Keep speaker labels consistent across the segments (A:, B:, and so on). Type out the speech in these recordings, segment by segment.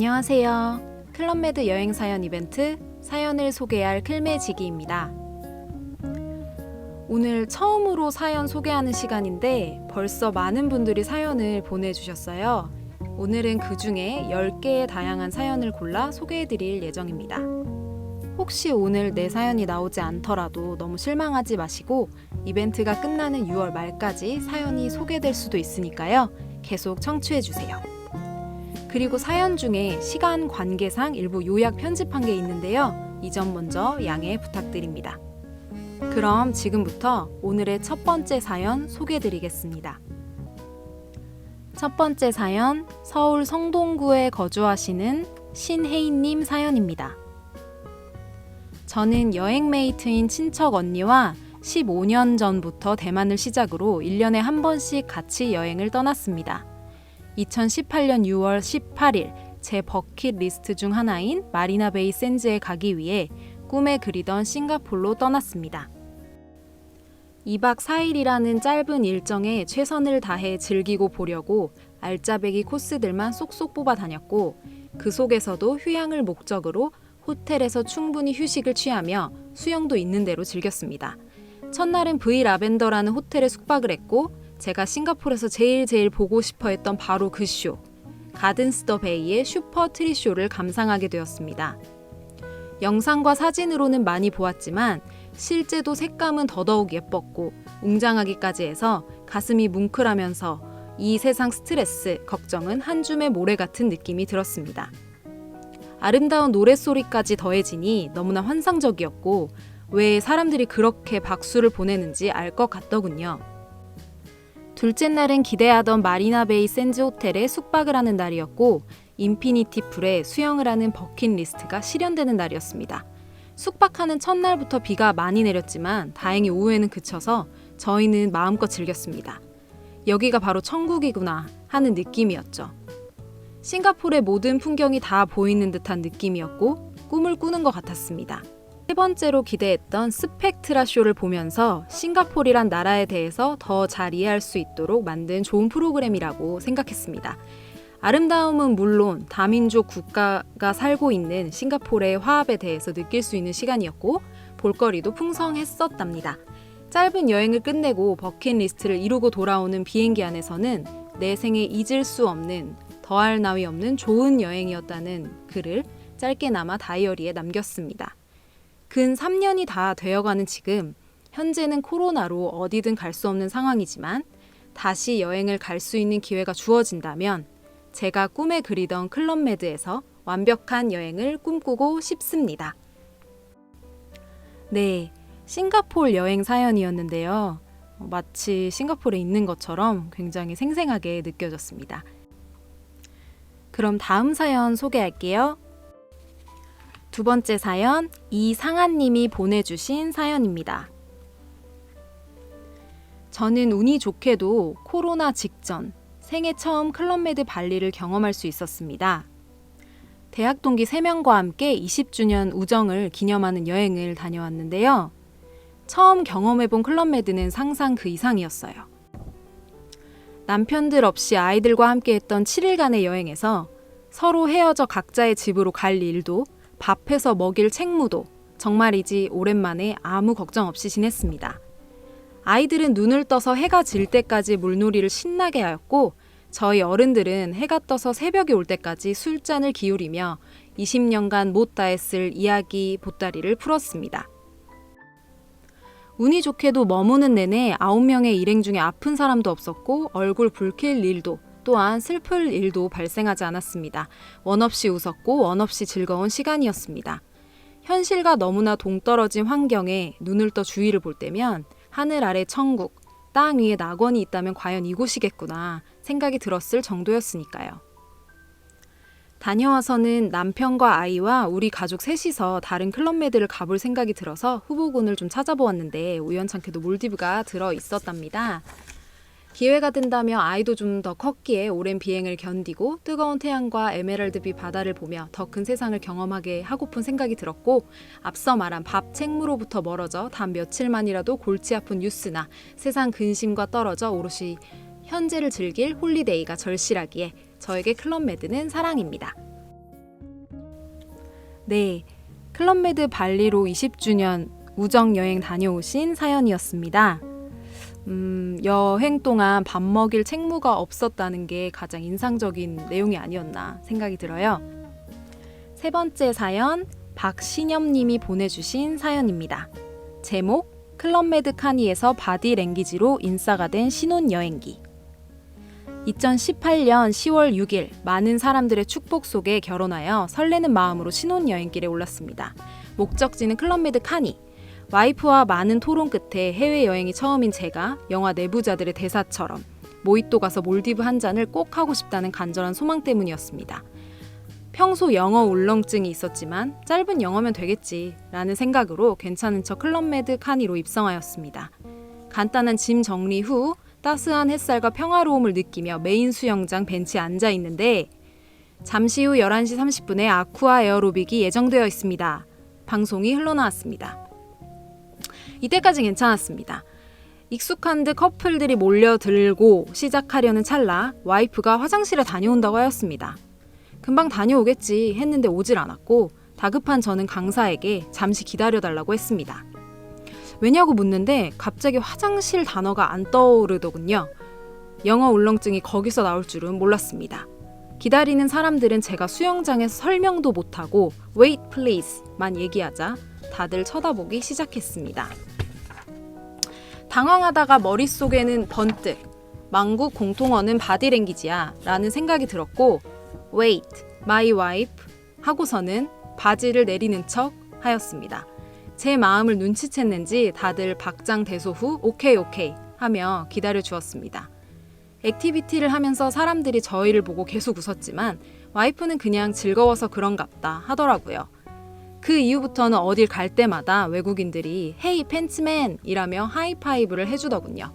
A: 안녕하세요. 클럽메드 여행 사연 이벤트 사연을 소개할 클매지기입니다. 오늘 처음으로 사연 소개하는 시간인데 벌써 많은 분들이 사연을 보내주셨어요. 오늘은 그 중에 10개의 다양한 사연을 골라 소개해드릴 예정입니다. 혹시 오늘 내 사연이 나오지 않더라도 너무 실망하지 마시고 이벤트가 끝나는 6월 말까지 사연이 소개될 수도 있으니까요. 계속 청취해주세요. 그리고 사연 중에 시간 관계상 일부 요약 편집한 게 있는데요. 이 점 먼저 양해 부탁드립니다. 그럼 지금부터 오늘의 첫 번째 사연 소개해드리겠습니다. 첫 번째 사연, 서울 성동구에 거주하시는 신혜인님 사연입니다. 저는 여행 메이트인 친척 언니와 15년 전부터 대만을 시작으로 1년에 한 번씩 같이 여행을 떠났습니다. 2018년 6월 18일 제 버킷리스트 중 하나인 마리나베이 샌즈에 가기 위해 꿈에 그리던 싱가포르로 떠났습니다. 2박 4일이라는 짧은 일정에 최선을 다해 즐기고 보려고 알짜배기 코스들만 쏙쏙 뽑아 다녔고 그 속에서도 휴양을 목적으로 호텔에서 충분히 휴식을 취하며 수영도 있는 대로 즐겼습니다. 첫날은 V 라벤더라는 호텔에 숙박을 했고 제가 싱가포르에서 제일 보고 싶어 했던 바로 그 쇼, 가든스 더 베이의 슈퍼 트리 쇼를 감상하게 되었습니다. 영상과 사진으로는 많이 보았지만 실제도 색감은 더더욱 예뻤고 웅장하기까지 해서 가슴이 뭉클하면서 이 세상 스트레스, 걱정은 한 줌의 모래 같은 느낌이 들었습니다. 아름다운 노랫소리까지 더해지니 너무나 환상적이었고 왜 사람들이 그렇게 박수를 보내는지 알 것 같더군요. 둘째 날은 기대하던 마리나베이 샌즈 호텔에 숙박을 하는 날이었고 인피니티 풀에 수영을 하는 버킷리스트가 실현되는 날이었습니다. 숙박하는 첫날부터 비가 많이 내렸지만 다행히 오후에는 그쳐서 저희는 마음껏 즐겼습니다. 여기가 바로 천국이구나 하는 느낌이었죠. 싱가포르의 모든 풍경이 다 보이는 듯한 느낌이었고 꿈을 꾸는 것 같았습니다. 세 번째로 기대했던 스펙트라 쇼를 보면서 싱가포르란 나라에 대해서 더 잘 이해할 수 있도록 만든 좋은 프로그램이라고 생각했습니다. 아름다움은 물론 다민족 국가가 살고 있는 싱가포르의 화합에 대해서 느낄 수 있는 시간이었고 볼거리도 풍성했었답니다. 짧은 여행을 끝내고 버킷리스트를 이루고 돌아오는 비행기 안에서는 내 생에 잊을 수 없는 더할 나위 없는 좋은 여행이었다는 글을 짧게나마 다이어리에 남겼습니다. 근 3년이 다 되어가는 지금 현재는 코로나로 어디든 갈 수 없는 상황이지만 다시 여행을 갈 수 있는 기회가 주어진다면 제가 꿈에 그리던 클럽메드에서 완벽한 여행을 꿈꾸고 싶습니다. 네, 싱가포르 여행 사연이었는데요. 마치 싱가포르에 있는 것처럼 굉장히 생생하게 느껴졌습니다. 그럼 다음 사연 소개할게요. 두 번째 사연, 이상한님이 보내주신 사연입니다. 저는 운이 좋게도 코로나 직전 생애 처음 클럽메드 발리를 경험할 수 있었습니다. 대학 동기 3명과 함께 20주년 우정을 기념하는 여행을 다녀왔는데요. 처음 경험해본 클럽메드는 상상 그 이상이었어요. 남편들 없이 아이들과 함께 했던 7일간의 여행에서 서로 헤어져 각자의 집으로 갈 일도 밥해서 먹일 책무도 정말이지 오랜만에 아무 걱정 없이 지냈습니다. 아이들은 눈을 떠서 해가 질 때까지 물놀이를 신나게 하였고 저희 어른들은 해가 떠서 새벽이 올 때까지 술잔을 기울이며 20년간 못 다했을 이야기 보따리를 풀었습니다. 운이 좋게도 머무는 내내 9명의 일행 중에 아픈 사람도 없었고 얼굴 붉힐 일도 또한 슬플 일도 발생하지 않았습니다. 원 없이 웃었고 원 없이 즐거운 시간이었습니다. 현실과 너무나 동떨어진 환경에 눈을 떠 주위를 볼 때면 하늘 아래 천국, 땅 위에 낙원이 있다면 과연 이곳이겠구나 생각이 들었을 정도였으니까요. 다녀와서는 남편과 아이와 우리 가족 셋이서 다른 클럽메드를 가볼 생각이 들어서 후보군을 좀 찾아보았는데 우연찮게도 몰디브가 들어 있었답니다. 기회가 된다면 아이도 좀 더 컸기에 오랜 비행을 견디고 뜨거운 태양과 에메랄드빛 바다를 보며 더 큰 세상을 경험하게 하고픈 생각이 들었고 앞서 말한 밥 책무로부터 멀어져 단 며칠만이라도 골치 아픈 뉴스나 세상 근심과 떨어져 오롯이 현재를 즐길 홀리데이가 절실하기에 저에게 클럽메드는 사랑입니다. 네, 클럽메드 발리로 20주년 우정여행 다녀오신 사연이었습니다. 여행 동안 밥 먹일 책무가 없었다는 게 가장 인상적인 내용이 아니었나 생각이 들어요. 세 번째 사연, 박신엽님이 보내주신 사연입니다. 제목, 클럽메드 카니에서 바디랭귀지로 인싸가 된 신혼여행기. 2018년 10월 6일 많은 사람들의 축복 속에 결혼하여 설레는 마음으로 신혼여행길에 올랐습니다. 목적지는 클럽메드 카니. 와이프와 많은 토론 끝에 해외여행이 처음인 제가 영화 내부자들의 대사처럼 모히또 가서 몰디브 한 잔을 꼭 하고 싶다는 간절한 소망 때문이었습니다. 평소 영어 울렁증이 있었지만 짧은 영어면 되겠지 라는 생각으로 괜찮은 척 클럽메드 카니로 입성하였습니다. 간단한 짐 정리 후 따스한 햇살과 평화로움을 느끼며 메인 수영장 벤치에 앉아 있는데 잠시 후 11시 30분에 아쿠아 에어로빅이 예정되어 있습니다. 방송이 흘러나왔습니다. 이때까지 괜찮았습니다. 익숙한 듯 커플들이 몰려들고 시작하려는 찰나 와이프가 화장실에 다녀온다고 하였습니다. 금방 다녀오겠지 했는데 오질 않았고 다급한 저는 강사에게 잠시 기다려달라고 했습니다. 왜냐고 묻는데 갑자기 화장실 단어가 안 떠오르더군요. 영어 울렁증이 거기서 나올 줄은 몰랐습니다. 기다리는 사람들은 제가 수영장에서 설명도 못하고 Wait please 만 얘기하자 다들 쳐다보기 시작했습니다. 당황하다가 머릿속에는 번뜩 만국 공통어는 바디랭귀지야 라는 생각이 들었고 Wait, my wife 하고서는 바지를 내리는 척 하였습니다. 제 마음을 눈치챘는지 다들 박장대소 후 오케이 하며 기다려 주었습니다. 액티비티를 하면서 사람들이 저희를 보고 계속 웃었지만 와이프는 그냥 즐거워서 그런갑다 하더라고요. 그 이후부터는 어딜 갈 때마다 외국인들이 헤이 팬츠맨 이라며 하이파이브를 해주더군요.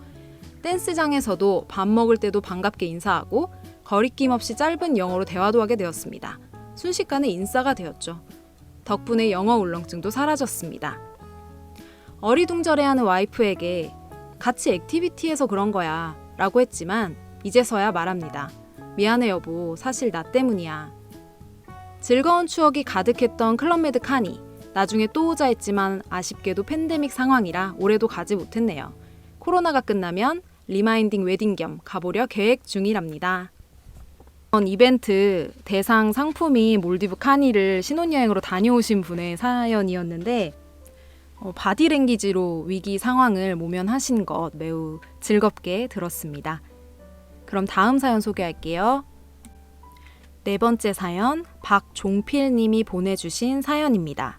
A: 댄스장에서도 밥 먹을 때도 반갑게 인사하고 거리낌 없이 짧은 영어로 대화도 하게 되었습니다. 순식간에 인싸가 되었죠. 덕분에 영어 울렁증도 사라졌습니다. 어리둥절해하는 와이프에게 같이 액티비티해서 그런 거야 라고 했지만 이제서야 말합니다. 미안해 여보, 사실 나 때문이야. 즐거운 추억이 가득했던 클럽메드 카니. 나중에 또 오자 했지만 아쉽게도 팬데믹 상황이라 올해도 가지 못했네요. 코로나가 끝나면 리마인딩 웨딩 겸 가보려 계획 중이랍니다. 이번 이벤트 대상 상품이 몰디브 카니를 신혼여행으로 다녀오신 분의 사연이었는데 바디랭귀지로 위기 상황을 모면하신 것 매우 즐겁게 들었습니다. 그럼 다음 사연 소개할게요. 네 번째 사연, 박종필 님이 보내주신 사연입니다.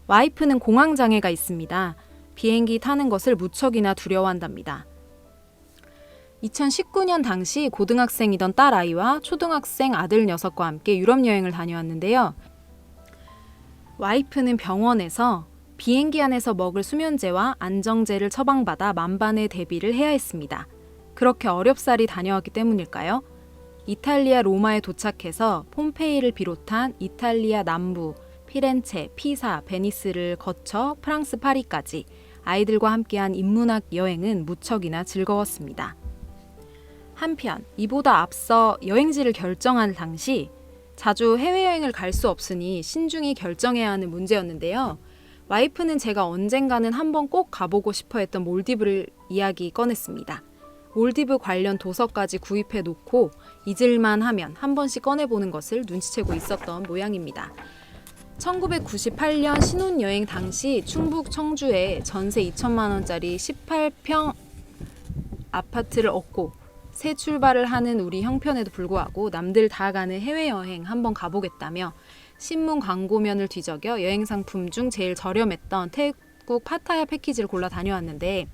A: 와이프는 공황장애가 있습니다. 비행기 타는 것을 무척이나 두려워한답니다. 2019년 당시 고등학생이던 딸아이와 초등학생 아들 녀석과 함께 유럽 여행을 다녀왔는데요. 와이프는 병원에서 비행기 안에서 먹을 수면제와 안정제를 처방받아 만반의 대비를 해야 했습니다. 그렇게 어렵사리 다녀왔기 때문일까요? 이탈리아 로마에 도착해서 폼페이를 비롯한 이탈리아 남부, 피렌체, 피사, 베니스를 거쳐 프랑스 파리까지 아이들과 함께한 인문학 여행은 무척이나 즐거웠습니다. 한편 이보다 앞서 여행지를 결정할 당시 자주 해외여행을 갈 수 없으니 신중히 결정해야 하는 문제였는데요. 와이프는 제가 언젠가는 한번 꼭 가보고 싶어 했던 몰디브를 이야기 꺼냈습니다. 몰디브 관련 도서까지 구입해 놓고 잊을만 하면 한 번씩 꺼내보는 것을 눈치채고 있었던 모양입니다. 1998년 신혼여행 당시 충북 청주에 전세 2천만 원짜리 18평 아파트를 얻고 새 출발을 하는 우리 형편에도 불구하고 남들 다 가는 해외여행 한번 가보겠다며 신문 광고면을 뒤적여 여행 상품 중 제일 저렴했던 태국 파타야 패키지를 골라 다녀왔는데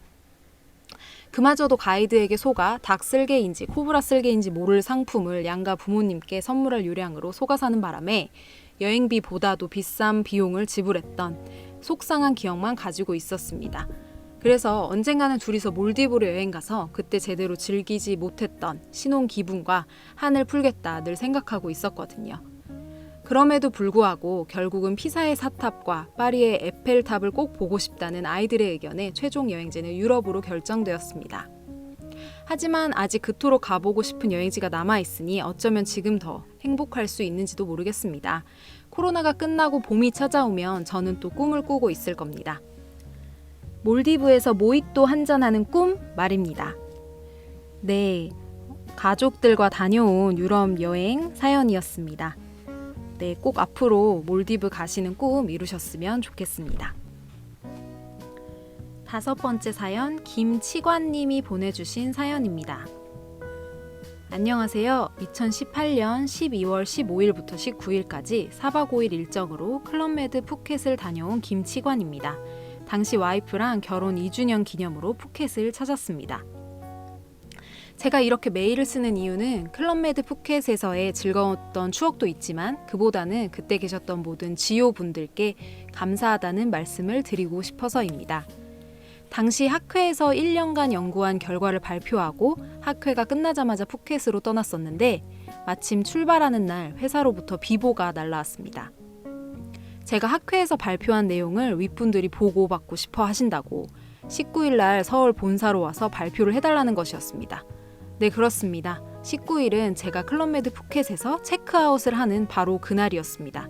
A: 그마저도 가이드에게 속아 닭 쓸개인지 코브라 쓸개인지 모를 상품을 양가 부모님께 선물할 요량으로 속아 사는 바람에 여행비보다도 비싼 비용을 지불했던 속상한 기억만 가지고 있었습니다. 그래서 언젠가는 둘이서 몰디브로 여행 가서 그때 제대로 즐기지 못했던 신혼 기분과 한을 풀겠다 늘 생각하고 있었거든요. 그럼에도 불구하고 결국은 피사의 사탑과 파리의 에펠탑을 꼭 보고 싶다는 아이들의 의견에 최종 여행지는 유럽으로 결정되었습니다. 하지만 아직 그토록 가보고 싶은 여행지가 남아있으니 어쩌면 지금 더 행복할 수 있는지도 모르겠습니다. 코로나가 끝나고 봄이 찾아오면 저는 또 꿈을 꾸고 있을 겁니다. 몰디브에서 모히또 한잔하는 꿈 말입니다. 네, 가족들과 다녀온 유럽 여행 사연이었습니다. 네, 꼭 앞으로 몰디브 가시는 꿈 이루셨으면 좋겠습니다. 5번째 사연, 김치관님이 보내주신 사연입니다. 안녕하세요. 2018년 12월 15일부터 19일까지 4박 5일 일정으로 클럽메드 푸켓을 다녀온 김치관입니다. 당시 와이프랑 결혼 2주년 기념으로 푸켓을 찾았습니다. 제가 이렇게 메일을 쓰는 이유는 클럽메드 푸켓에서의 즐거웠던 추억도 있지만 그보다는 그때 계셨던 모든 지효분들께 감사하다는 말씀을 드리고 싶어서입니다. 당시 학회에서 1년간 연구한 결과를 발표하고 학회가 끝나자마자 푸켓으로 떠났었는데 마침 출발하는 날 회사로부터 비보가 날라왔습니다. 제가 학회에서 발표한 내용을 윗분들이 보고받고 싶어 하신다고 19일 날 서울 본사로 와서 발표를 해달라는 것이었습니다. 네, 그렇습니다. 19일은 제가 클럽메드 푸켓에서 체크아웃을 하는 바로 그날이었습니다.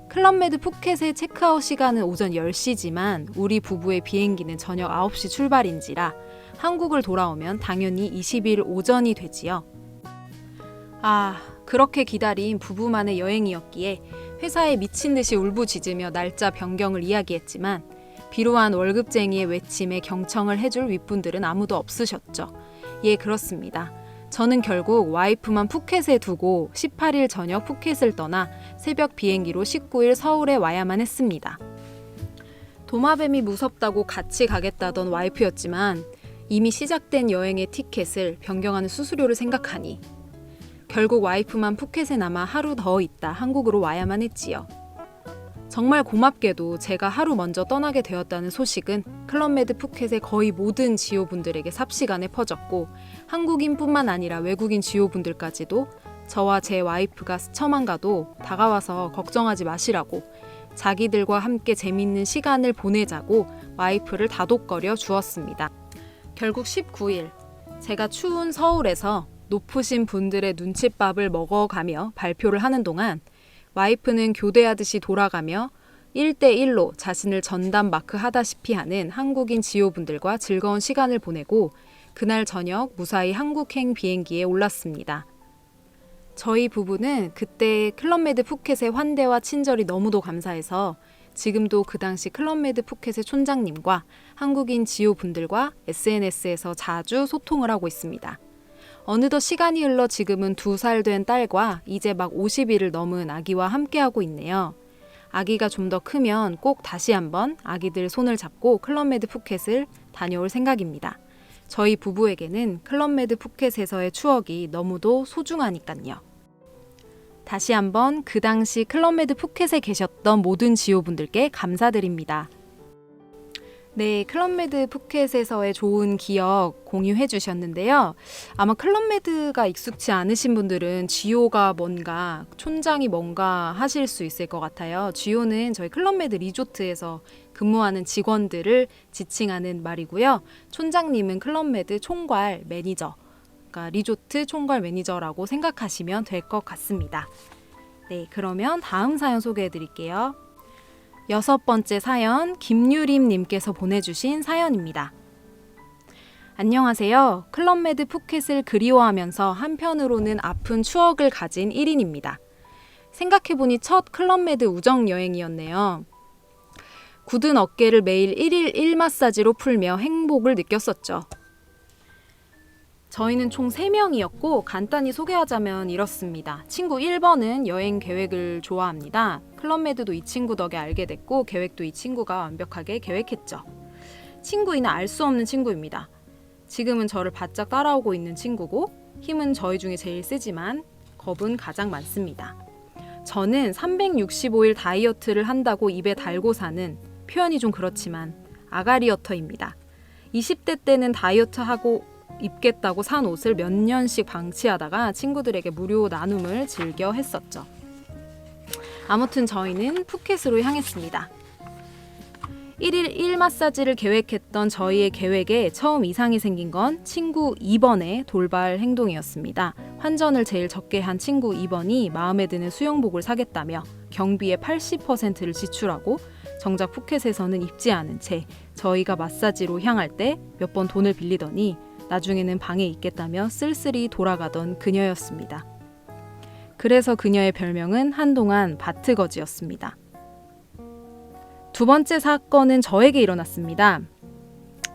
A: 클럽메드 푸켓의 체크아웃 시간은 오전 10시지만 우리 부부의 비행기는 저녁 9시 출발인지라 한국을 돌아오면 당연히 20일 오전이 되지요. 그렇게 기다린 부부만의 여행이었기에 회사에 미친 듯이 울부짖으며 날짜 변경을 이야기했지만 비로한 월급쟁이의 외침에 경청을 해줄 윗분들은 아무도 없으셨죠. 예, 그렇습니다. 저는 결국 와이프만 푸켓에 두고 18일 저녁 푸켓을 떠나 새벽 비행기로 19일 서울에 와야만 했습니다. 도마뱀이 무섭다고 같이 가겠다던 와이프였지만 이미 시작된 여행의 티켓을 변경하는 수수료를 생각하니 결국 와이프만 푸켓에 남아 하루 더 있다 한국으로 와야만 했지요. 정말 고맙게도 제가 하루 먼저 떠나게 되었다는 소식은 클럽메드 푸켓의 거의 모든 지효분들에게 삽시간에 퍼졌고 한국인뿐만 아니라 외국인 지효분들까지도 저와 제 와이프가 스쳐만 가도 다가와서 걱정하지 마시라고 자기들과 함께 재밌는 시간을 보내자고 와이프를 다독거려 주었습니다. 결국 19일 제가 추운 서울에서 높으신 분들의 눈칫밥을 먹어가며 발표를 하는 동안 와이프는 교대하듯이 돌아가며 1대1로 자신을 전담 마크 하다시피 하는 한국인 지효분들과 즐거운 시간을 보내고 그날 저녁 무사히 한국행 비행기에 올랐습니다. 저희 부부는 그때 클럽메드 푸켓의 환대와 친절이 너무도 감사해서 지금도 그 당시 클럽메드 푸켓의 촌장님과 한국인 지효분들과 SNS에서 자주 소통을 하고 있습니다. 어느덧 시간이 흘러 지금은 2살 된 딸과 이제 막 50일을 넘은 아기와 함께하고 있네요. 아기가 좀 더 크면 꼭 다시 한번 아기들 손을 잡고 클럽메드 푸켓을 다녀올 생각입니다. 저희 부부에게는 클럽메드 푸켓에서의 추억이 너무도 소중하니까요. 다시 한번 그 당시 클럽메드 푸켓에 계셨던 모든 지효분들께 감사드립니다. 네, 클럽메드 푸켓에서의 좋은 기억 공유해 주셨는데요. 아마 클럽메드가 익숙치 않으신 분들은 지효가 뭔가, 촌장이 뭔가 하실 수 있을 것 같아요. 지효는 저희 클럽메드 리조트에서 근무하는 직원들을 지칭하는 말이고요. 촌장님은 클럽메드 총괄 매니저, 그러니까 리조트 총괄 매니저라고 생각하시면 될 것 같습니다. 네, 그러면 다음 사연 소개해 드릴게요. 6번째 사연, 김유림님께서 보내주신 사연입니다. 안녕하세요. 클럽메드 푸켓을 그리워하면서 한편으로는 아픈 추억을 가진 1인입니다. 생각해보니 첫 클럽메드 우정여행이었네요. 굳은 어깨를 매일 1일 1마사지로 풀며 행복을 느꼈었죠. 저희는 총 3명이었고 간단히 소개하자면 이렇습니다. 친구 1번은 여행 계획을 좋아합니다. 클럽메드도 이 친구 덕에 알게 됐고 계획도 이 친구가 완벽하게 계획했죠. 친구 2는 알 수 없는 친구입니다. 지금은 저를 바짝 따라오고 있는 친구고 힘은 저희 중에 제일 세지만 겁은 가장 많습니다. 저는 365일 다이어트를 한다고 입에 달고 사는, 표현이 좀 그렇지만 아가리어터입니다. 20대 때는 다이어트하고 입겠다고 산 옷을 몇 년씩 방치하다가 친구들에게 무료 나눔을 즐겨 했었죠. 아무튼 저희는 푸켓으로 향했습니다. 1일 1마사지를 계획했던 저희의 계획에 처음 이상이 생긴 건 친구 2번의 돌발 행동이었습니다. 환전을 제일 적게 한 친구 2번이 마음에 드는 수영복을 사겠다며 경비의 80%를 지출하고 정작 푸켓에서는 입지 않은 채 저희가 마사지로 향할 때 몇 번 돈을 빌리더니 나중에는 방에 있겠다며 쓸쓸히 돌아가던 그녀였습니다. 그래서 그녀의 별명은 한동안 바트거지였습니다. 두 번째 사건은 저에게 일어났습니다.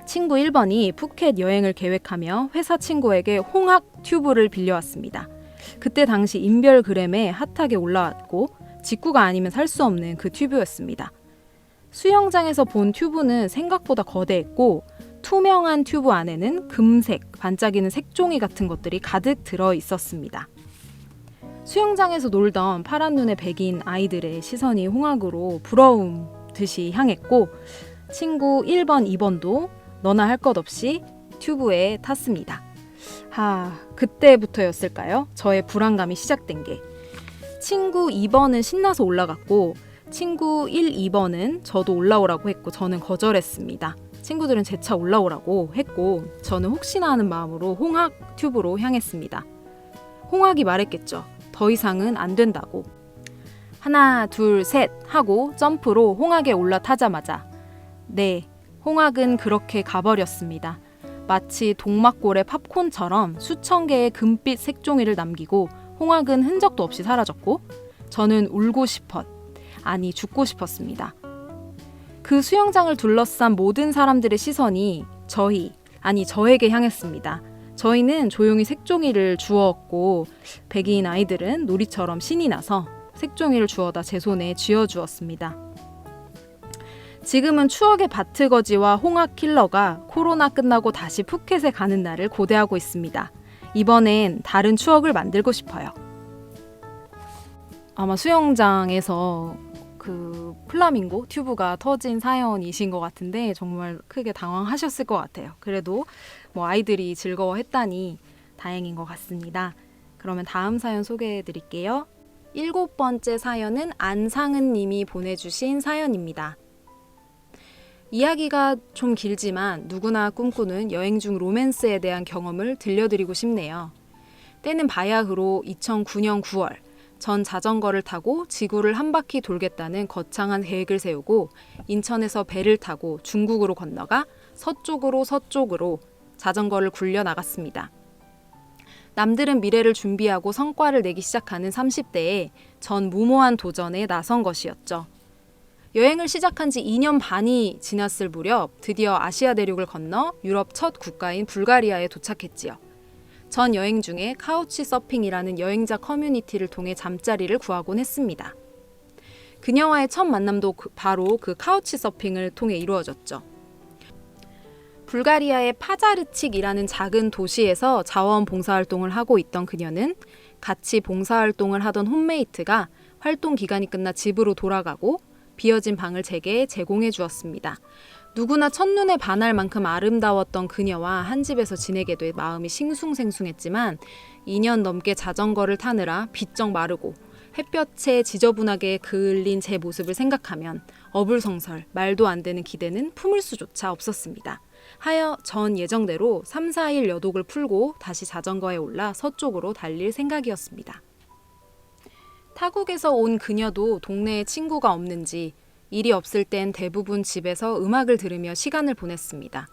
A: 친구 1번이 푸켓 여행을 계획하며 회사 친구에게 홍학 튜브를 빌려왔습니다. 그때 당시 인별그램에 핫하게 올라왔고 직구가 아니면 살 수 없는 그 튜브였습니다. 수영장에서 본 튜브는 생각보다 거대했고 투명한 튜브 안에는 금색, 반짝이는 색종이 같은 것들이 가득 들어 있었습니다. 수영장에서 놀던 파란 눈의 백인 아이들의 시선이 홍학으로 부러움 듯이 향했고 친구 1번, 2번도 너나 할 것 없이 튜브에 탔습니다. 그때부터였을까요? 저의 불안감이 시작된 게. 친구 2번은 신나서 올라갔고 친구 1, 2번은 저도 올라오라고 했고 저는 거절했습니다. 친구들은 제 차 올라오라고 했고 저는 혹시나 하는 마음으로 홍학 튜브로 향했습니다. 홍학이 말했겠죠. 더 이상은 안 된다고. 하나, 둘, 셋 하고 점프로 홍학에 올라타자마자 홍학은 그렇게 가버렸습니다. 마치 동막골의 팝콘처럼 수천 개의 금빛 색종이를 남기고 홍학은 흔적도 없이 사라졌고 저는 죽고 싶었습니다. 그 수영장을 둘러싼 모든 사람들의 시선이 저에게 향했습니다. 저희는 조용히 색종이를 주웠고 백인 아이들은 놀이처럼 신이 나서 색종이를 주워다 제 손에 쥐어주었습니다. 지금은 추억의 바트거지와 홍학 킬러가 코로나 끝나고 다시 푸켓에 가는 날을 고대하고 있습니다. 이번엔 다른 추억을 만들고 싶어요. 아마 수영장에서 그 플라밍고 튜브가 터진 사연이신 것 같은데 정말 크게 당황하셨을 것 같아요. 그래도 아이들이 즐거워했다니 다행인 것 같습니다. 그러면 다음 사연 소개해 드릴게요. 7번째 사연은 안상은 님이 보내주신 사연입니다. 이야기가 좀 길지만 누구나 꿈꾸는 여행 중 로맨스에 대한 경험을 들려드리고 싶네요. 때는 바야흐로 2009년 9월 전 자전거를 타고 지구를 한 바퀴 돌겠다는 거창한 계획을 세우고 인천에서 배를 타고 중국으로 건너가 서쪽으로 자전거를 굴려 나갔습니다. 남들은 미래를 준비하고 성과를 내기 시작하는 30대에 전 무모한 도전에 나선 것이었죠. 여행을 시작한 지 2년 반이 지났을 무렵 드디어 아시아 대륙을 건너 유럽 첫 국가인 불가리아에 도착했지요. 전 여행 중에 카우치 서핑이라는 여행자 커뮤니티를 통해 잠자리를 구하곤 했습니다. 그녀와의 첫 만남도 바로 그 카우치 서핑을 통해 이루어졌죠. 불가리아의 파자르칙이라는 작은 도시에서 자원봉사활동을 하고 있던 그녀는 같이 봉사활동을 하던 홈메이트가 활동 기간이 끝나 집으로 돌아가고 비어진 방을 제게 제공해 주었습니다. 누구나 첫눈에 반할 만큼 아름다웠던 그녀와 한 집에서 지내게 돼 마음이 싱숭생숭했지만 2년 넘게 자전거를 타느라 비쩍 마르고 햇볕에 지저분하게 그을린 제 모습을 생각하면 어불성설, 말도 안 되는 기대는 품을 수조차 없었습니다. 하여 전 예정대로 3, 4일 여독을 풀고 다시 자전거에 올라 서쪽으로 달릴 생각이었습니다. 타국에서 온 그녀도 동네에 친구가 없는지 일이 없을 땐 대부분 집에서 음악을 들으며 시간을 보냈습니다.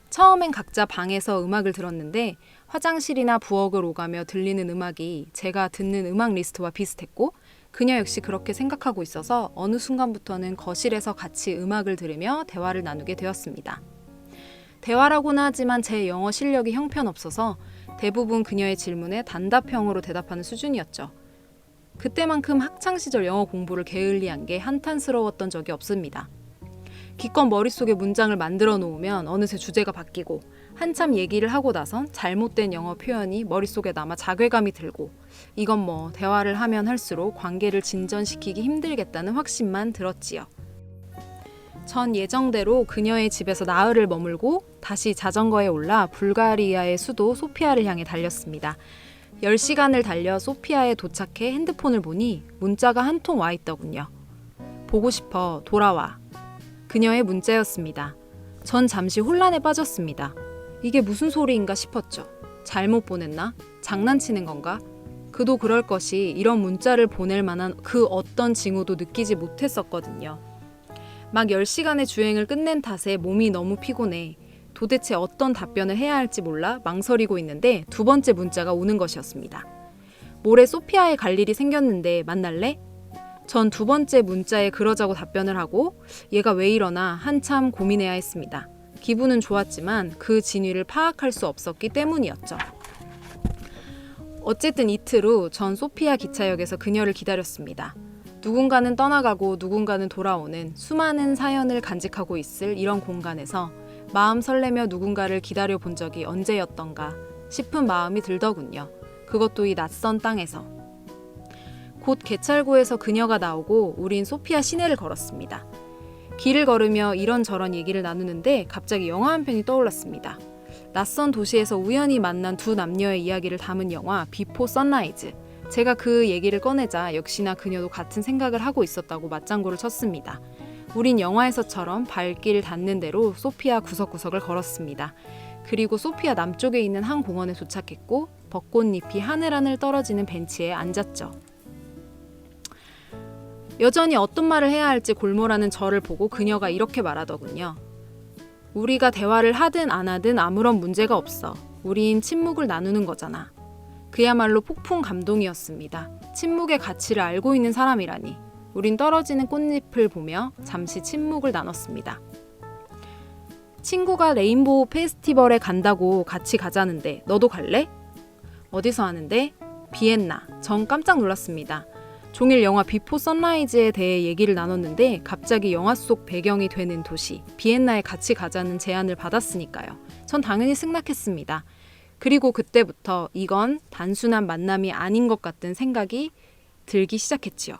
A: 처음엔 각자 방에서 음악을 들었는데 화장실이나 부엌을 오가며 들리는 음악이 제가 듣는 음악 리스트와 비슷했고 그녀 역시 그렇게 생각하고 있어서 어느 순간부터는 거실에서 같이 음악을 들으며 대화를 나누게 되었습니다. 대화라고는 하지만 제 영어 실력이 형편없어서 대부분 그녀의 질문에 단답형으로 대답하는 수준이었죠. 그때만큼 학창시절 영어 공부를 게을리한 게 한탄스러웠던 적이 없습니다. 기껏 머릿속에 문장을 만들어 놓으면 어느새 주제가 바뀌고 한참 얘기를 하고 나선 잘못된 영어 표현이 머릿속에 남아 자괴감이 들고 이건 대화를 하면 할수록 관계를 진전시키기 힘들겠다는 확신만 들었지요. 전 예정대로 그녀의 집에서 나흘을 머물고 다시 자전거에 올라 불가리아의 수도 소피아를 향해 달렸습니다. 10시간을 달려 소피아에 도착해 핸드폰을 보니 문자가 한 통 와 있더군요. 보고 싶어, 돌아와. 그녀의 문자였습니다. 전 잠시 혼란에 빠졌습니다. 이게 무슨 소리인가 싶었죠. 잘못 보냈나? 장난치는 건가? 그도 그럴 것이 이런 문자를 보낼 만한 그 어떤 징후도 느끼지 못했었거든요. 막 10시간의 주행을 끝낸 탓에 몸이 너무 피곤해. 도대체 어떤 답변을 해야 할지 몰라 망설이고 있는데 두 번째 문자가 오는 것이었습니다. 모레 소피아에 갈 일이 생겼는데 만날래? 전 두 번째 문자에 그러자고 답변을 하고 얘가 왜 이러나 한참 고민해야 했습니다. 기분은 좋았지만 그 진위를 파악할 수 없었기 때문이었죠. 어쨌든 이틀 후 전 소피아 기차역에서 그녀를 기다렸습니다. 누군가는 떠나가고 누군가는 돌아오는 수많은 사연을 간직하고 있을 이런 공간에서 마음 설레며 누군가를 기다려 본 적이 언제였던가 싶은 마음이 들더군요. 그것도 이 낯선 땅에서. 곧 개찰구에서 그녀가 나오고 우린 소피아 시내를 걸었습니다. 길을 걸으며 이런저런 얘기를 나누는데 갑자기 영화 한 편이 떠올랐습니다. 낯선 도시에서 우연히 만난 두 남녀의 이야기를 담은 영화 비포 선라이즈. 제가 그 얘기를 꺼내자 역시나 그녀도 같은 생각을 하고 있었다고 맞장구를 쳤습니다. 우린 영화에서처럼 발길 닿는 대로 소피아 구석구석을 걸었습니다. 그리고 소피아 남쪽에 있는 한 공원에 도착했고 벚꽃잎이 하늘하늘 떨어지는 벤치에 앉았죠. 여전히 어떤 말을 해야 할지 골몰하는 저를 보고 그녀가 이렇게 말하더군요. 우리가 대화를 하든 안 하든 아무런 문제가 없어. 우린 침묵을 나누는 거잖아. 그야말로 폭풍 감동이었습니다. 침묵의 가치를 알고 있는 사람이라니. 우린 떨어지는 꽃잎을 보며 잠시 침묵을 나눴습니다. 친구가 레인보우 페스티벌에 간다고 같이 가자는데 너도 갈래? 어디서 하는데? 비엔나. 전 깜짝 놀랐습니다. 종일 영화 비포 선라이즈에 대해 얘기를 나눴는데 갑자기 영화 속 배경이 되는 도시 비엔나에 같이 가자는 제안을 받았으니까요. 전 당연히 승낙했습니다. 그리고 그때부터 이건 단순한 만남이 아닌 것 같은 생각이 들기 시작했지요.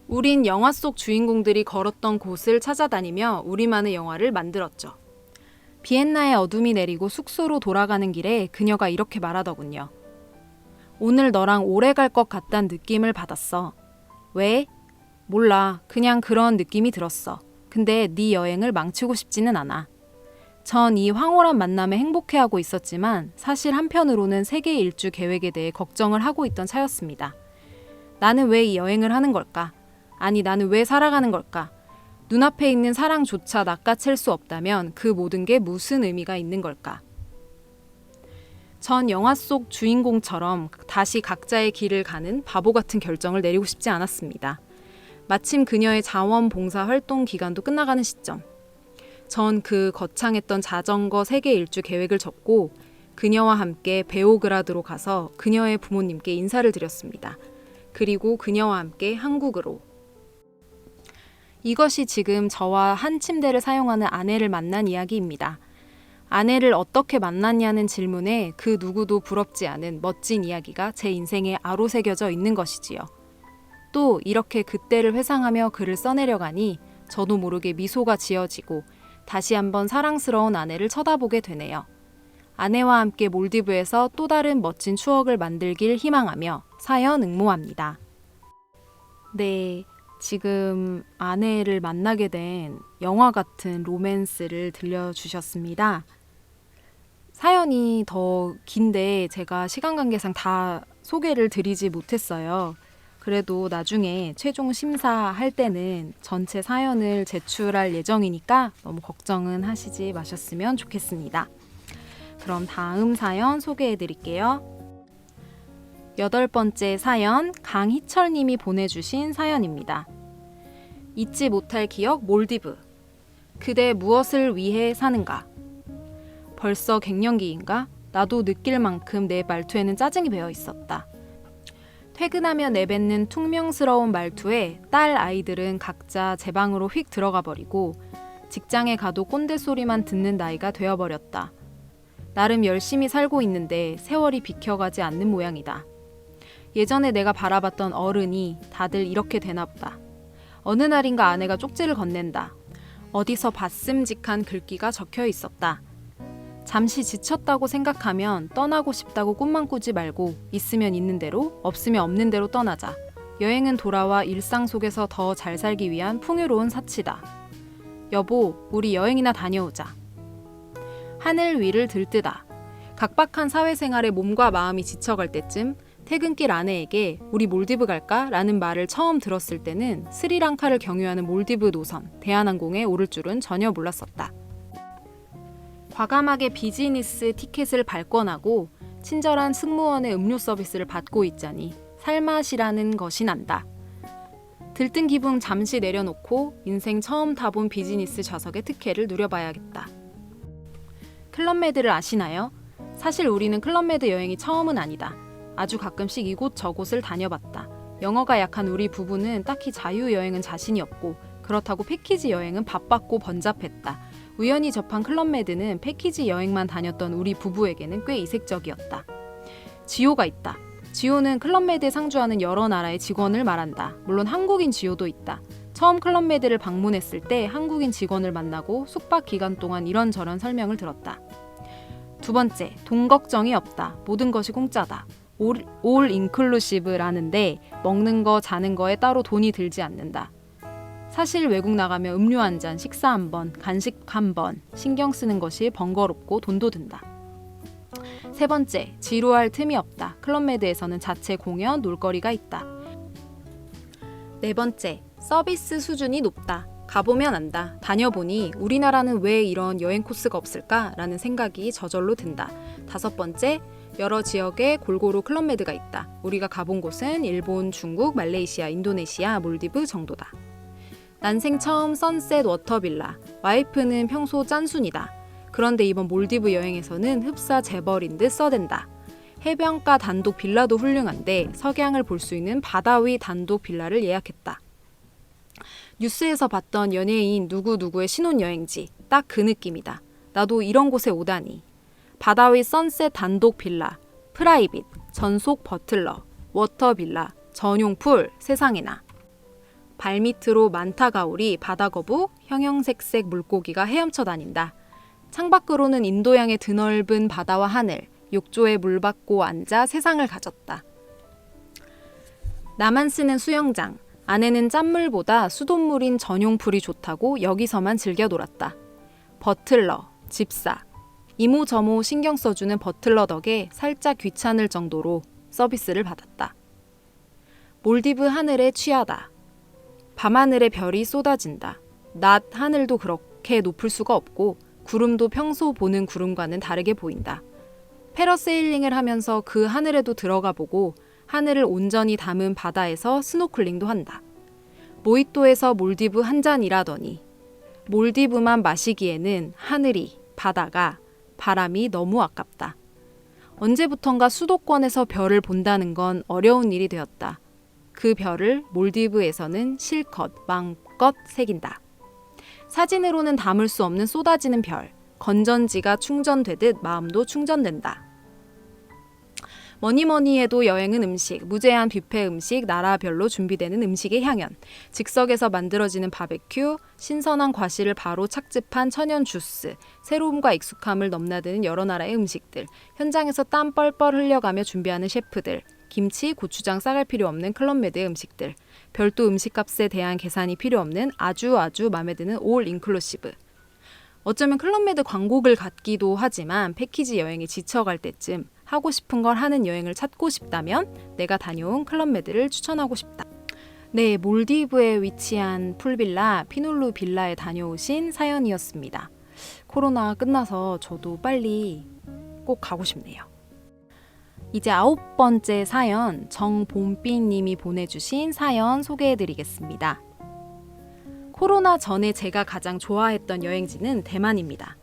A: 우린 영화 속 주인공들이 걸었던 곳을 찾아다니며 우리만의 영화를 만들었죠. 비엔나의 어둠이 내리고 숙소로 돌아가는 길에 그녀가 이렇게 말하더군요. 오늘 너랑 오래 갈 것 같단 느낌을 받았어. 왜? 몰라. 그냥 그런 느낌이 들었어. 근데 네 여행을 망치고 싶지는 않아. 전 이 황홀한 만남에 행복해하고 있었지만 사실 한편으로는 세계 일주 계획에 대해 걱정을 하고 있던 차였습니다. 나는 왜 이 여행을 하는 걸까? 아니 나는 왜 살아가는 걸까? 눈앞에 있는 사랑조차 낚아챌 수 없다면 그 모든 게 무슨 의미가 있는 걸까? 전 영화 속 주인공처럼 다시 각자의 길을 가는 바보 같은 결정을 내리고 싶지 않았습니다. 마침 그녀의 자원봉사 활동 기간도 끝나가는 시점. 전 그 거창했던 자전거 세계 일주 계획을 접고 그녀와 함께 베오그라드로 가서 그녀의 부모님께 인사를 드렸습니다. 그리고 그녀와 함께 한국으로. 이것이 지금 저와 한 침대를 사용하는 아내를 만난 이야기입니다. 아내를 어떻게 만났냐는 질문에 그 누구도 부럽지 않은 멋진 이야기가 제 인생에 아로새겨져 있는 것이지요. 또 이렇게 그때를 회상하며 글을 써내려가니 저도 모르게 미소가 지어지고 다시 한번 사랑스러운 아내를 쳐다보게 되네요. 아내와 함께 몰디브에서 또 다른 멋진 추억을 만들길 희망하며 사연 응모합니다. 네, 지금 아내를 만나게 된 영화 같은 로맨스를 들려주셨습니다. 사연이 더 긴데 제가 시간 관계상 다 소개를 드리지 못했어요. 그래도 나중에 최종 심사할 때는 전체 사연을 제출할 예정이니까 너무 걱정은 하시지 마셨으면 좋겠습니다. 그럼 다음 사연 소개해 드릴게요. 8번째 사연, 강희철 님이 보내주신 사연입니다. 잊지 못할 기억 몰디브. 그대 무엇을 위해 사는가? 벌써 갱년기인가? 나도 느낄 만큼 내 말투에는 짜증이 배어 있었다. 퇴근하며 내뱉는 퉁명스러운 말투에 딸 아이들은 각자 제 방으로 휙 들어가 버리고 직장에 가도 꼰대 소리만 듣는 나이가 되어버렸다. 나름 열심히 살고 있는데 세월이 비켜가지 않는 모양이다. 예전에 내가 바라봤던 어른이 다들 이렇게 되나 보다. 어느 날인가 아내가 쪽지를 건넨다. 어디서 봤음직한 글귀가 적혀 있었다. 잠시 지쳤다고 생각하면 떠나고 싶다고 꿈만 꾸지 말고 있으면 있는 대로 없으면 없는 대로 떠나자. 여행은 돌아와 일상 속에서 더 잘 살기 위한 풍요로운 사치다. 여보, 우리 여행이나 다녀오자. 하늘 위를 들뜨다. 각박한 사회생활에 몸과 마음이 지쳐갈 때쯤 퇴근길 아내에게 우리 몰디브 갈까? 라는 말을 처음 들었을 때는 스리랑카를 경유하는 몰디브 노선, 대한항공에 오를 줄은 전혀 몰랐었다. 과감하게 비즈니스 티켓을 발권하고 친절한 승무원의 음료 서비스를 받고 있자니 살맛이라는 것이 난다. 들뜬 기분 잠시 내려놓고 인생 처음 타본 비즈니스 좌석의 특혜를 누려봐야겠다. 클럽메드를 아시나요? 사실 우리는 클럽메드 여행이 처음은 아니다. 아주 가끔씩 이곳 저곳을 다녀봤다. 영어가 약한 우리 부부는 딱히 자유여행은 자신이 없고 그렇다고 패키지 여행은 바빴고 번잡했다. 우연히 접한 클럽메드는 패키지 여행만 다녔던 우리 부부에게는 꽤 이색적이었다. 지오가 있다. 지오는 클럽메드에 상주하는 여러 나라의 직원을 말한다. 물론 한국인 지오도 있다. 처음 클럽메드를 방문했을 때 한국인 직원을 만나고 숙박 기간 동안 이런저런 설명을 들었다. 두 번째, 돈 걱정이 없다. 모든 것이 공짜다. 올 인클루시브라는데 먹는 거, 자는 거에 따로 돈이 들지 않는다. 사실 외국 나가면 음료 한 잔, 식사 한 번, 간식 한 번 신경 쓰는 것이 번거롭고 돈도 든다. 세 번째, 지루할 틈이 없다. 클럽메드에서는 자체 공연, 놀거리가 있다. 네 번째, 서비스 수준이 높다. 가보면 안다. 다녀보니 우리나라는 왜 이런 여행 코스가 없을까라는 생각이 저절로 든다. 다섯 번째, 여러 지역에 골고루 클럽메드가 있다. 우리가 가본 곳은 일본, 중국, 말레이시아, 인도네시아, 몰디브 정도다. 난생 처음 선셋 워터빌라. 와이프는 평소 짠순이다. 그런데 이번 몰디브 여행에서는 흡사 재벌인 듯 써댄다. 해변가 단독 빌라도 훌륭한데 석양을 볼 수 있는 바다 위 단독 빌라를 예약했다. 뉴스에서 봤던 연예인 누구누구의 신혼여행지, 딱 그 느낌이다. 나도 이런 곳에 오다니. 바다 위 선셋 단독 빌라, 프라이빗, 전속 버틀러, 워터빌라, 전용 풀, 세상에나. 발밑으로 만타가오리, 바다거북, 형형색색 물고기가 헤엄쳐 다닌다. 창밖으로는 인도양의 드넓은 바다와 하늘, 욕조에 물 받고 앉아 세상을 가졌다. 나만 쓰는 수영장, 안에는 짠물보다 수돗물인 전용 풀이 좋다고 여기서만 즐겨 놀았다. 버틀러, 집사, 이모저모 신경 써주는 버틀러 덕에 살짝 귀찮을 정도로 서비스를 받았다. 몰디브 하늘에 취하다. 밤하늘에 별이 쏟아진다. 낮 하늘도 그렇게 높을 수가 없고 구름도 평소 보는 구름과는 다르게 보인다. 패러세일링을 하면서 그 하늘에도 들어가 보고 하늘을 온전히 담은 바다에서 스노클링도 한다. 모히또에서 몰디브 한 잔이라더니 몰디브만 마시기에는 하늘이, 바다가, 바람이 너무 아깝다. 언제부턴가 수도권에서 별을 본다는 건 어려운 일이 되었다. 그 별을 몰디브에서는 실컷 마음껏 새긴다. 사진으로는 담을 수 없는 쏟아지는 별, 건전지가 충전되듯 마음도 충전된다. 뭐니뭐니 해도 여행은 음식, 무제한 뷔페 음식, 나라별로 준비되는 음식의 향연, 즉석에서 만들어지는 바베큐, 신선한 과실을 바로 착즙한 천연 주스, 새로움과 익숙함을 넘나드는 여러 나라의 음식들, 현장에서 땀 뻘뻘 흘려가며 준비하는 셰프들, 김치, 고추장 싸갈 필요 없는 클럽메드의 음식들, 별도 음식값에 대한 계산이 필요 없는 아주 마음에 드는 올 인클루시브. 어쩌면 클럽메드 광고글 같기도 하지만 패키지 여행에 지쳐갈 때쯤 하고 싶은 걸 하는 여행을 찾고 싶다면 내가 다녀온 클럽메드를 추천하고 싶다. 네, 몰디브에 위치한 풀빌라 피놀루 빌라에 다녀오신 사연이었습니다. 코로나 끝나서 저도 빨리 꼭 가고 싶네요. 이제 9번째 사연, 정봄비님이 보내주신 사연 소개해드리겠습니다. 코로나 전에 제가 가장 좋아했던 여행지는 대만입니다.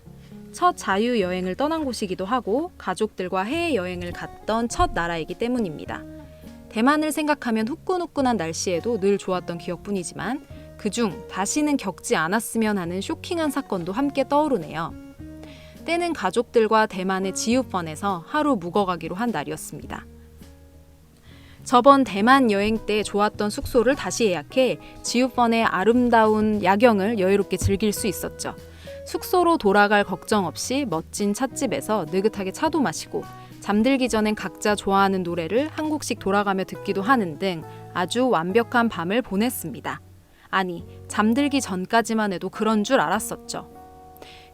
A: 첫 자유여행을 떠난 곳이기도 하고 가족들과 해외여행을 갔던 첫 나라이기 때문입니다. 대만을 생각하면 후끈후끈한 날씨에도 늘 좋았던 기억뿐이지만 그중 다시는 겪지 않았으면 하는 쇼킹한 사건도 함께 떠오르네요. 때는 가족들과 대만의 지우펀에서 하루 묵어가기로 한 날이었습니다. 저번 대만 여행 때 좋았던 숙소를 다시 예약해 지우펀의 아름다운 야경을 여유롭게 즐길 수 있었죠. 숙소로 돌아갈 걱정 없이 멋진 찻집에서 느긋하게 차도 마시고 잠들기 전엔 각자 좋아하는 노래를 한 곡씩 돌아가며 듣기도 하는 등 아주 완벽한 밤을 보냈습니다. 아니, 잠들기 전까지만 해도 그런 줄 알았었죠.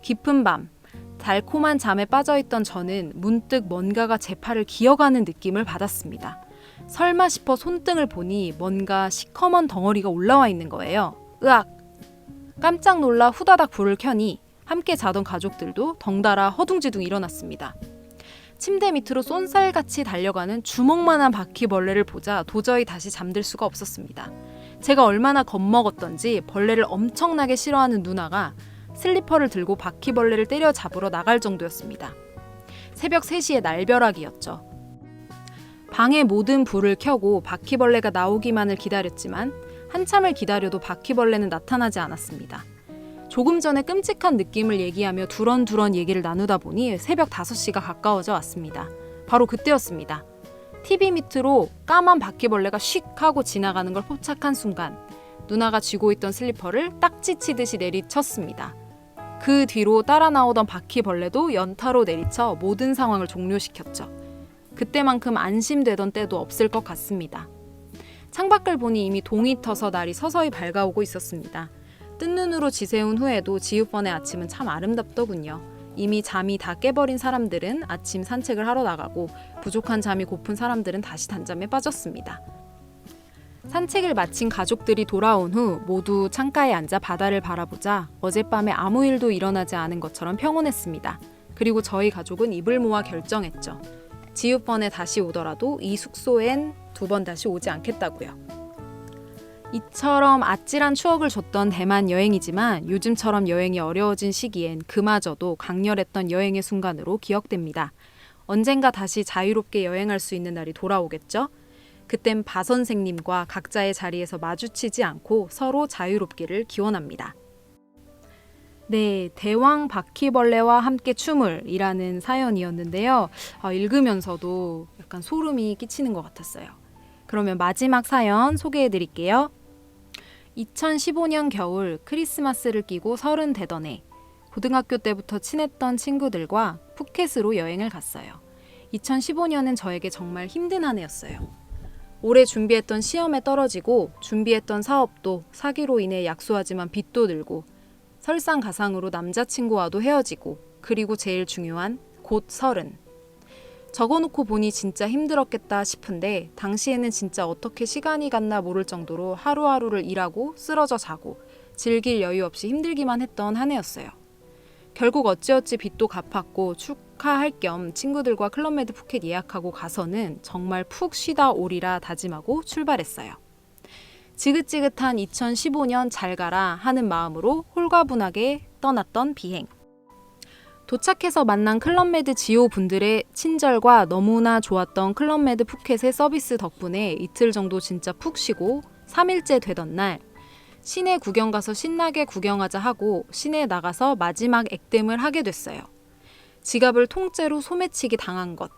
A: 깊은 밤, 달콤한 잠에 빠져있던 저는 문득 뭔가가 제 팔을 기어가는 느낌을 받았습니다. 설마 싶어 손등을 보니 뭔가 시커먼 덩어리가 올라와 있는 거예요. 으악! 깜짝 놀라 후다닥 불을 켜니 함께 자던 가족들도 덩달아 허둥지둥 일어났습니다. 침대 밑으로 쏜살같이 달려가는 주먹만한 바퀴벌레를 보자 도저히 다시 잠들 수가 없었습니다. 제가 얼마나 겁먹었던지 벌레를 엄청나게 싫어하는 누나가 슬리퍼를 들고 바퀴벌레를 때려 잡으러 나갈 정도였습니다. 새벽 3시에 날벼락이었죠. 방의 모든 불을 켜고 바퀴벌레가 나오기만을 기다렸지만 한참을 기다려도 바퀴벌레는 나타나지 않았습니다. 조금 전에 끔찍한 느낌을 얘기하며 두런두런 얘기를 나누다 보니 새벽 5시가 가까워져 왔습니다. 바로 그때였습니다. TV 밑으로 까만 바퀴벌레가 휙 하고 지나가는 걸 포착한 순간 누나가 쥐고 있던 슬리퍼를 딱지 치듯이 내리쳤습니다. 그 뒤로 따라 나오던 바퀴벌레도 연타로 내리쳐 모든 상황을 종료시켰죠. 그때만큼 안심되던 때도 없을 것 같습니다. 창밖을 보니 이미 동이 터서 날이 서서히 밝아오고 있었습니다. 뜬 눈으로 지새운 후에도 지우펀의 아침은 참 아름답더군요. 이미 잠이 다 깨버린 사람들은 아침 산책을 하러 나가고 부족한 잠이 고픈 사람들은 다시 단잠에 빠졌습니다. 산책을 마친 가족들이 돌아온 후 모두 창가에 앉아 바다를 바라보자 어젯밤에 아무 일도 일어나지 않은 것처럼 평온했습니다. 그리고 저희 가족은 입을 모아 결정했죠. 지우펀에 다시 오더라도 이 숙소엔 2번 다시 오지 않겠다고요. 이처럼 아찔한 추억을 줬던 대만 여행이지만 요즘처럼 여행이 어려워진 시기엔 그마저도 강렬했던 여행의 순간으로 기억됩니다. 언젠가 다시 자유롭게 여행할 수 있는 날이 돌아오겠죠? 그땐 바 선생님과 각자의 자리에서 마주치지 않고 서로 자유롭기를 기원합니다. 네, 대왕 바퀴벌레와 함께 춤을 이라는 사연이었는데요. 읽으면서도 약간 소름이 끼치는 것 같았어요. 그러면 마지막 사연 소개해 드릴게요. 2015년 겨울 크리스마스를 끼고 30 되던 해 고등학교 때부터 친했던 친구들과 푸켓으로 여행을 갔어요. 2015년은 저에게 정말 힘든 한 해였어요. 올해 준비했던 시험에 떨어지고 준비했던 사업도 사기로 인해 약소하지만 빚도 들고 설상가상으로 남자친구와도 헤어지고 그리고 제일 중요한 곧 30. 적어놓고 보니 진짜 힘들었겠다 싶은데 당시에는 진짜 어떻게 시간이 갔나 모를 정도로 하루하루를 일하고 쓰러져 자고 즐길 여유 없이 힘들기만 했던 한 해였어요. 결국 어찌어찌 빚도 갚았고 축하할 겸 친구들과 클럽메드 푸켓 예약하고 가서는 정말 푹 쉬다 오리라 다짐하고 출발했어요. 지긋지긋한 2015년 잘 가라 하는 마음으로 홀가분하게 떠났던 비행. 도착해서 만난 클럽메드 지오 분들의 친절과 너무나 좋았던 클럽메드 푸켓의 서비스 덕분에 이틀 정도 진짜 푹 쉬고 3일째 되던 날 시내 구경 가서 신나게 구경하자 하고 시내 나가서 마지막 액땜을 하게 됐어요. 지갑을 통째로 소매치기 당한 것.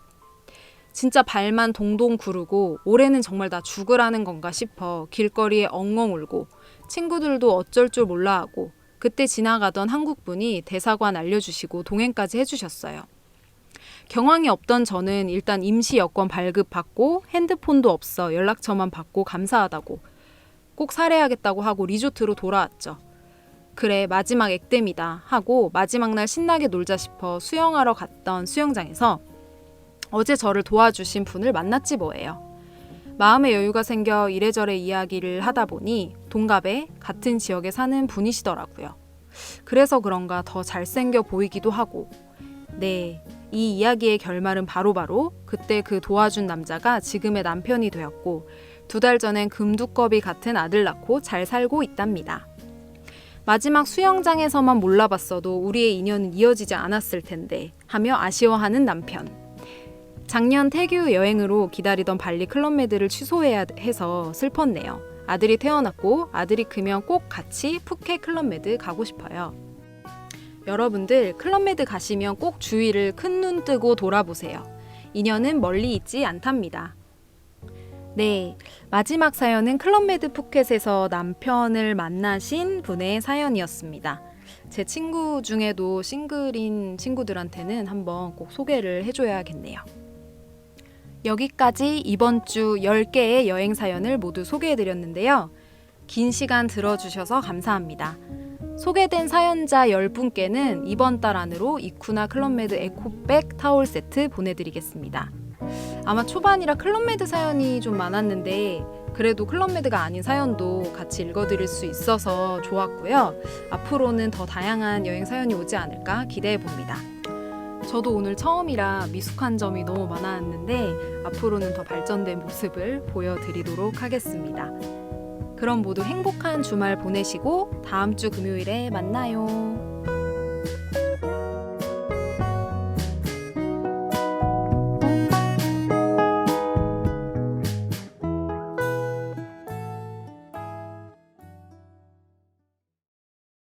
A: 진짜 발만 동동 구르고 올해는 정말 나 죽으라는 건가 싶어 길거리에 엉엉 울고 친구들도 어쩔 줄 몰라 하고 그때 지나가던 한국분이 대사관 알려주시고 동행까지 해주셨어요. 경황이 없던 저는 일단 임시 여권 발급받고 핸드폰도 없어 연락처만 받고 감사하다고 꼭 살해하겠다고 하고 리조트로 돌아왔죠. 그래 마지막 액땜이다 하고 마지막 날 신나게 놀자 싶어 수영하러 갔던 수영장에서 어제 저를 도와주신 분을 만났지 뭐예요. 마음의 여유가 생겨 이래저래 이야기를 하다 보니 동갑에 같은 지역에 사는 분이시더라고요. 그래서 그런가 더 잘생겨 보이기도 하고 네, 이 이야기의 결말은 바로바로 그때 그 도와준 남자가 지금의 남편이 되었고 2달 전엔 금두꺼비 같은 아들 낳고 잘 살고 있답니다. 마지막 수영장에서만 몰라봤어도 우리의 인연은 이어지지 않았을 텐데 하며 아쉬워하는 남편. 작년 태교 여행으로 기다리던 발리 클럽메드를 취소해야 해서 슬펐네요. 아들이 태어났고 아들이 크면 꼭 같이 푸켓 클럽메드 가고 싶어요. 여러분들 클럽메드 가시면 꼭 주위를 큰 눈 뜨고 돌아보세요. 인연은 멀리 있지 않답니다. 네, 마지막 사연은 클럽메드 푸켓에서 남편을 만나신 분의 사연이었습니다. 제 친구 중에도 싱글인 친구들한테는 한번 꼭 소개를 해줘야겠네요. 여기까지 이번 주 10개의 여행 사연을 모두 소개해드렸는데요. 긴 시간 들어주셔서 감사합니다. 소개된 사연자 10분께는 이번 달 안으로 이쿠나 클럽메드 에코백 타올 세트 보내드리겠습니다. 아마 초반이라 클럽메드 사연이 좀 많았는데 그래도 클럽메드가 아닌 사연도 같이 읽어드릴 수 있어서 좋았고요. 앞으로는 더 다양한 여행 사연이 오지 않을까 기대해 봅니다. 저도 오늘 처음이라 미숙한 점이 너무 많았는데 앞으로는 더 발전된 모습을 보여드리도록 하겠습니다. 그럼 모두 행복한 주말 보내시고 다음 주 금요일에 만나요.